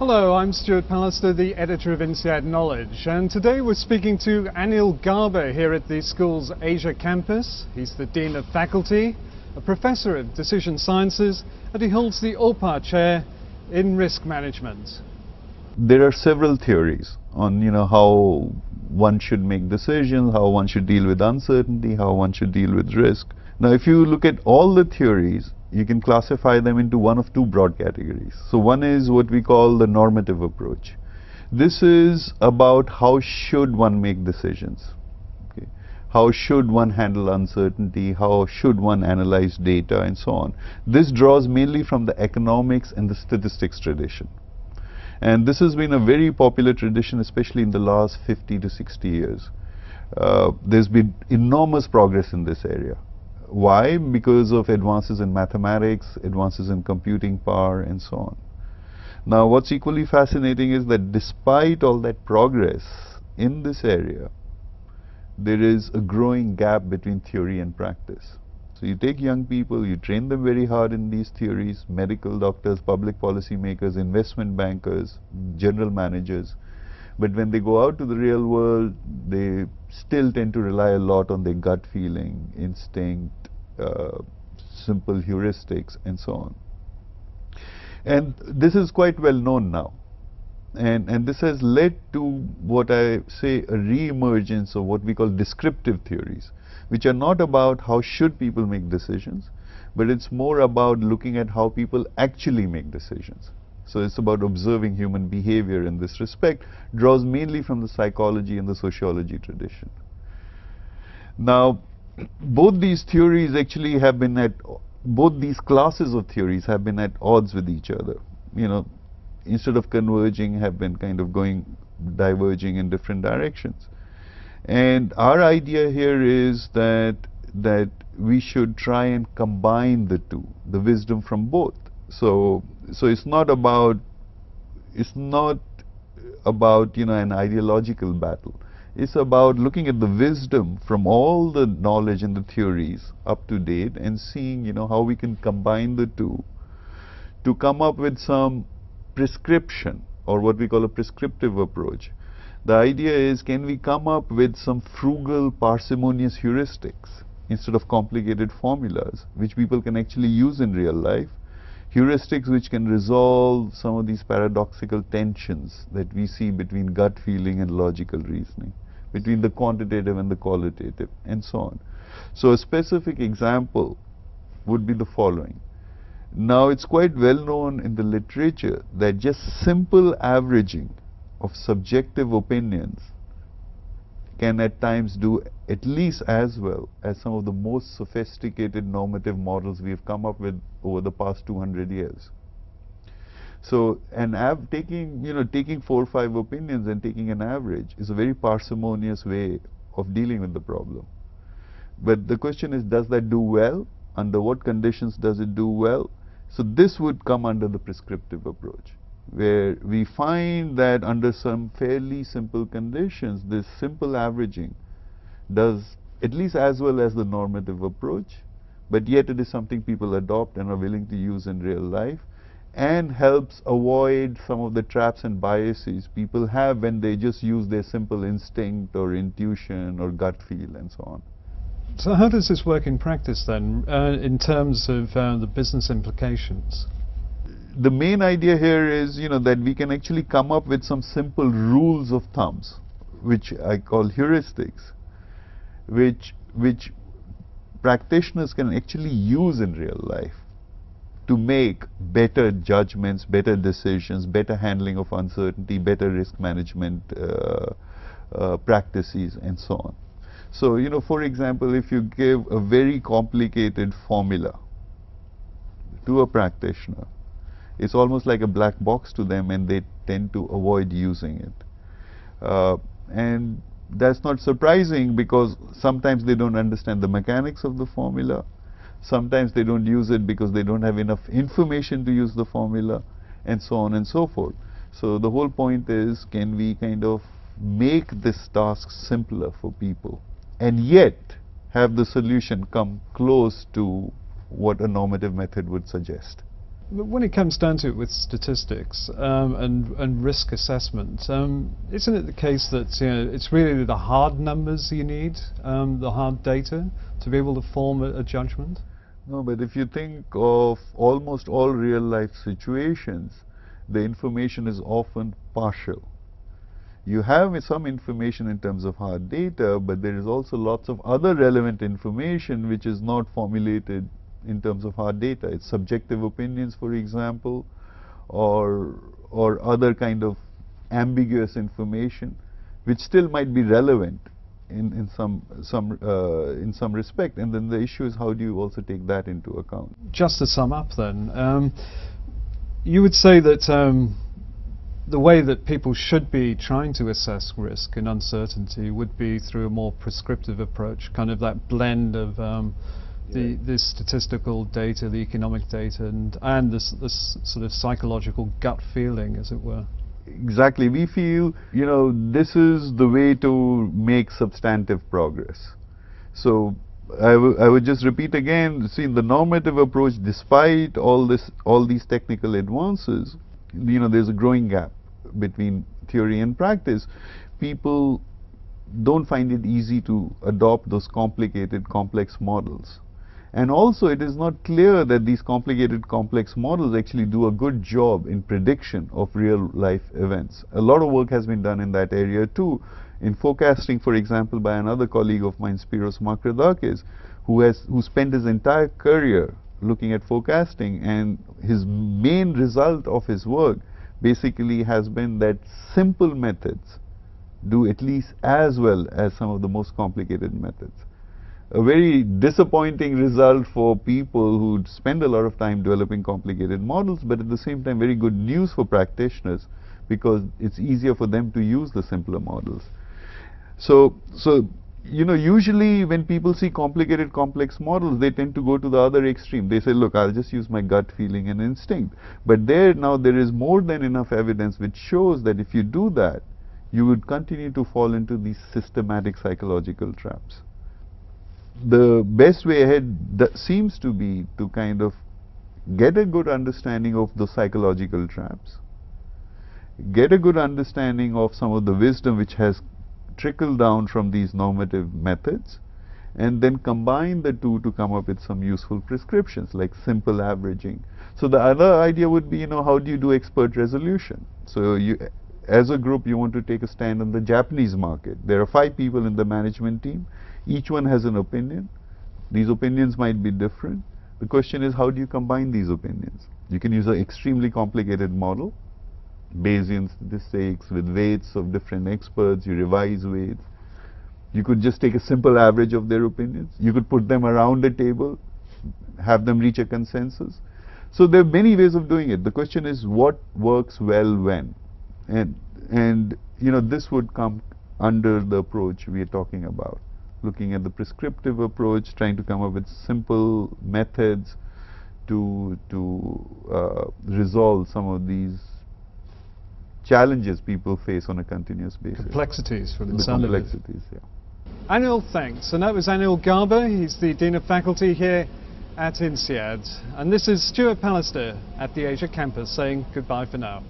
Hello, I'm Stuart Pallister, the editor of INSEAD Knowledge, and today we're speaking to Anil Garbe here at the school's Asia campus. He's the Dean of Faculty, a Professor of Decision Sciences, and he holds the Opar Chair in Risk Management. There are several theories on how one should make decisions, how one should deal with uncertainty, how one should deal with risk. Now if you look at all the theories, you can classify them into one of two broad categories. So one is what we call the normative approach. This is about how should one make decisions. Okay. How should one handle uncertainty, how should one analyze data, and so on. This draws mainly from the economics and the statistics tradition. And this has been a very popular tradition, especially in the last 50 to 60 years. There's been enormous progress in this area. Why? Because of advances in mathematics, advances in computing power, and so on. Now what's equally fascinating is that despite all that progress in this area, there is a growing gap between theory and practice. So you take young people, you train them very hard in these theories, medical doctors, public policy makers, investment bankers, general managers. But when they go out to the real world, they still tend to rely a lot on their gut feeling, instinct, simple heuristics, and so on. And this is quite well known now. And this has led to what I say a re-emergence of what we call descriptive theories, which are not about how should people make decisions, but it's more about looking at how people actually make decisions. So it's about observing human behavior in this respect, draws mainly from the psychology and the sociology tradition. Now, both these theories actually have been both these classes of theories have been at odds with each other. Instead of converging, have been kind of diverging in different directions. And our idea here is that we should try and combine the two, the wisdom from both. So it's not about an ideological battle. It's about looking at the wisdom from all the knowledge and the theories up to date and seeing how we can combine the two to come up with some prescription, or what we call a prescriptive approach. The idea is, can we come up with some frugal, parsimonious heuristics instead of complicated formulas which people can actually use in real life, heuristics which can resolve some of these paradoxical tensions that we see between gut feeling and logical reasoning, between the quantitative and the qualitative, and so on. So a specific example would be the following. Now it's quite well known in the literature that just simple averaging of subjective opinions can at times do at least as well as some of the most sophisticated normative models we have come up with over the past 200 years. So taking 4 or 5 opinions and taking an average is a very parsimonious way of dealing with the problem. But the question is, does that do well? Under what conditions does it do well? So this would come under the prescriptive approach, where we find that under some fairly simple conditions, this simple averaging does at least as well as the normative approach, but yet it is something people adopt and are willing to use in real life, and helps avoid some of the traps and biases people have when they just use their simple instinct or intuition or gut feel and so on. So how does this work in practice then, in terms of the business implications? The main idea here is that we can actually come up with some simple rules of thumbs, which I call heuristics, which practitioners can actually use in real life to make better judgments, better decisions, better handling of uncertainty, better risk management practices, and so on. So for example, if you give a very complicated formula to a practitioner, it's almost like a black box to them, and they tend to avoid using it. And that's not surprising, because sometimes they don't understand the mechanics of the formula, sometimes they don't use it because they don't have enough information to use the formula, and so on and so forth. So the whole point is, can we kind of make this task simpler for people, and yet have the solution come close to what a normative method would suggest. But when it comes down to it with statistics and risk assessment, isn't it the case that it's really the hard numbers you need, the hard data, to be able to form a judgment? No, but if you think of almost all real life situations, the information is often partial. You have some information in terms of hard data, but there is also lots of other relevant information which is not formulated in terms of hard data. It's subjective opinions, for example, or other kind of ambiguous information which still might be relevant in some respect. And then the issue is, how do you also take that into account? Just to sum up then, you would say that the way that people should be trying to assess risk and uncertainty would be through a more prescriptive approach, kind of that blend of the statistical data, the economic data, and this sort of psychological gut feeling, as it were. Exactly. We feel, this is the way to make substantive progress. So I would just repeat again, see, the normative approach, despite all these technical advances, there's a growing gap between theory and practice. People don't find it easy to adopt those complicated, complex models. And also, it is not clear that these complicated, complex models actually do a good job in prediction of real life events. A lot of work has been done in that area too, in forecasting, for example, by another colleague of mine, Spiros Makradakis, who spent his entire career looking at forecasting, and his main result of his work basically has been that simple methods do at least as well as some of the most complicated methods. A very disappointing result for people who spend a lot of time developing complicated models, but at the same time very good news for practitioners, because it's easier for them to use the simpler models. So usually when people see complicated, complex models, they tend to go to the other extreme. They say, look, I'll just use my gut feeling and instinct. But there is more than enough evidence which shows that if you do that, you would continue to fall into these systematic psychological traps. The best way ahead seems to be to kind of get a good understanding of the psychological traps, get a good understanding of some of the wisdom which has trickled down from these normative methods, and then combine the two to come up with some useful prescriptions like simple averaging. So the other idea would be, how do you do expert resolution? So as a group, you want to take a stand on the Japanese market. There are 5 people in the management team. Each one has an opinion. These opinions might be different. The question is, how do you combine these opinions? You can use an extremely complicated model, Bayesian statistics with weights of different experts. You revise weights. You could just take a simple average of their opinions. You could put them around a table, have them reach a consensus. So there are many ways of doing it. The question is, what works well when? And this would come under the approach we are talking about, looking at the prescriptive approach, trying to come up with simple methods to resolve some of these challenges people face on a continuous basis. Complexities, from the sound of it. Complexities, yeah. Anil, thanks. And that was Anil Garber. He's the Dean of Faculty here at INSEAD. And this is Stuart Pallister at the Asia campus saying goodbye for now.